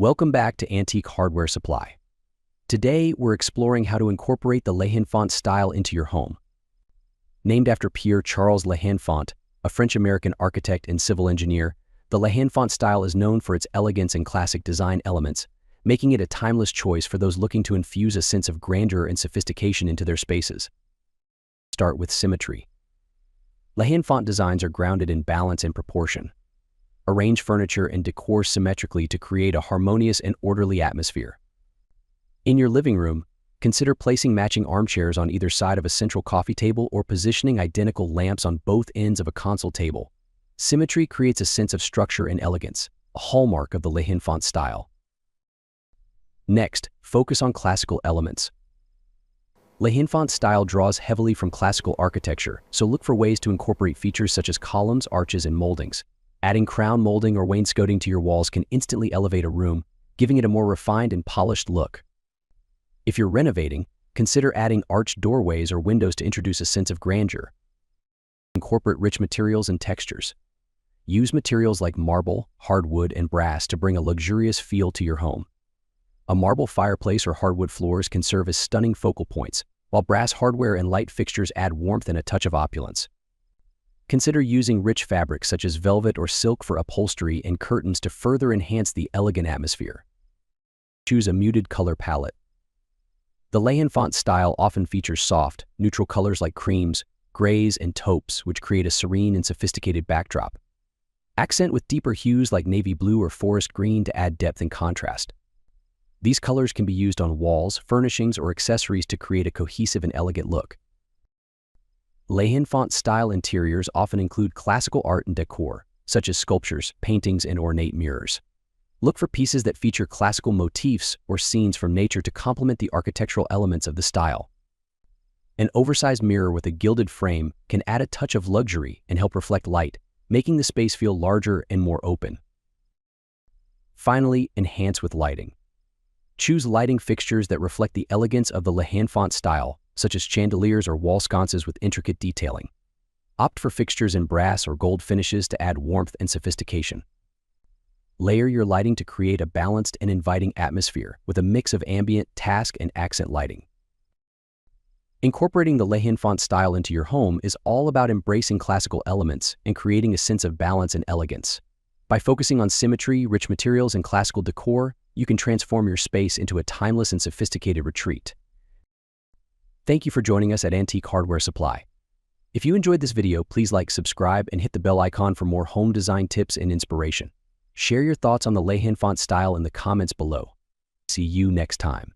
Welcome back to Antique Hardware Supply. Today, we're exploring how to incorporate the l'Enfant style into your home. Named after Pierre-Charles l'Enfant, a French-American architect and civil engineer, the l'Enfant style is known for its elegance and classic design elements, making it a timeless choice for those looking to infuse a sense of grandeur and sophistication into their spaces. Start with symmetry. L'Enfant designs are grounded in balance and proportion. Arrange furniture and decor symmetrically to create a harmonious and orderly atmosphere. In your living room, consider placing matching armchairs on either side of a central coffee table or positioning identical lamps on both ends of a console table. Symmetry creates a sense of structure and elegance, a hallmark of the l'Enfant style. Next, focus on classical elements. L'Enfant style draws heavily from classical architecture, so look for ways to incorporate features such as columns, arches, and moldings. Adding crown molding or wainscoting to your walls can instantly elevate a room, giving it a more refined and polished look. If you're renovating, consider adding arched doorways or windows to introduce a sense of grandeur. Incorporate rich materials and textures. Use materials like marble, hardwood, and brass to bring a luxurious feel to your home. A marble fireplace or hardwood floors can serve as stunning focal points, while brass hardware and light fixtures add warmth and a touch of opulence. Consider using rich fabrics such as velvet or silk for upholstery and curtains to further enhance the elegant atmosphere. Choose a muted color palette. The l'Enfant style often features soft, neutral colors like creams, grays, and taupes, which create a serene and sophisticated backdrop. Accent with deeper hues like navy blue or forest green to add depth and contrast. These colors can be used on walls, furnishings, or accessories to create a cohesive and elegant look. L'Enfant style interiors often include classical art and decor, such as sculptures, paintings, and ornate mirrors. Look for pieces that feature classical motifs or scenes from nature to complement the architectural elements of the style. An oversized mirror with a gilded frame can add a touch of luxury and help reflect light, making the space feel larger and more open. Finally, enhance with lighting. Choose lighting fixtures that reflect the elegance of the l'Enfant style, such as chandeliers or wall sconces with intricate detailing. Opt for fixtures in brass or gold finishes to add warmth and sophistication. Layer your lighting to create a balanced and inviting atmosphere with a mix of ambient, task, and accent lighting. Incorporating the l'Enfant style into your home is all about embracing classical elements and creating a sense of balance and elegance. By focusing on symmetry, rich materials, and classical decor, you can transform your space into a timeless and sophisticated retreat. Thank you for joining us at Antique Hardware Supply. If you enjoyed this video, please like, subscribe, and hit the bell icon for more home design tips and inspiration. Share your thoughts on the l'Enfant style in the comments below. See you next time.